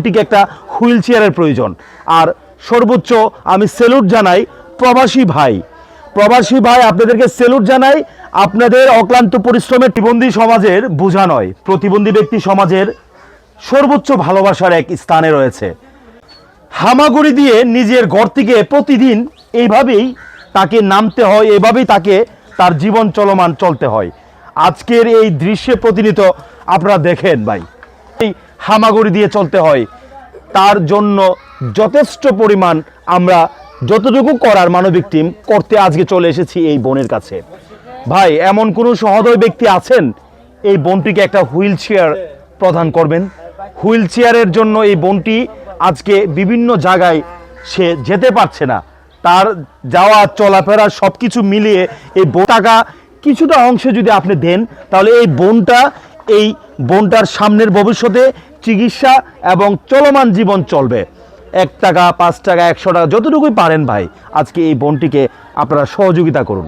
বোনটিকে একটা হুইল চেয়ারের প্রয়োজন। আর সর্বোচ্চ আমি স্যালুট জানাই প্রবাসী ভাই, আপনাদেরকে স্যালুট জানাই। আপনাদের অক্লান্ত পরিশ্রমের প্রতিবন্ধী সমাজের বোঝা নয়, প্রতিবন্ধী ব্যক্তি সমাজের সর্বোচ্চ ভালোবাসার এক স্থানে রয়েছে। হামাগুড়ি দিয়ে নিজের ঘর থেকে প্রতিদিন এইভাবেই তাকে নামতে হয়, এভাবেই তাকে তার জীবন চলমান চলতে হয়। আজকের এই দৃশ্যে প্রতিনিয়ত আপনারা দেখেন ভাই, এই হামাগুড়ি দিয়ে চলতে হয়। তার জন্য যথেষ্ট পরিমাণ আমরা যতটুকু করার মানবিক টিম করতে আজকে চলে এসেছি এই বোনের কাছে। ভাই, এমন কোনো সহৃদয় ব্যক্তি আছেন এই বোনটিকে একটা হুইল চেয়ার প্রদান করবেন? হুইল চেয়ারের জন্য এই বোনটি আজকে বিভিন্ন জায়গায় সে যেতে পারছে না, তার যাওয়া চলাফেরা সব কিছু মিলিয়ে এই টাকা কিছুটা অংশে যদি আপনি দেন, তাহলে এই বোনটার সামনের ভবিষ্যতে চিকিৎসা এবং চলমান জীবন চলবে। 1 টাকা, 5 টাকা, 100 টাকা, যতটুকুই পারেন ভাই, আজকে এই বোনটিকে আপনারা সহযোগিতা করুন।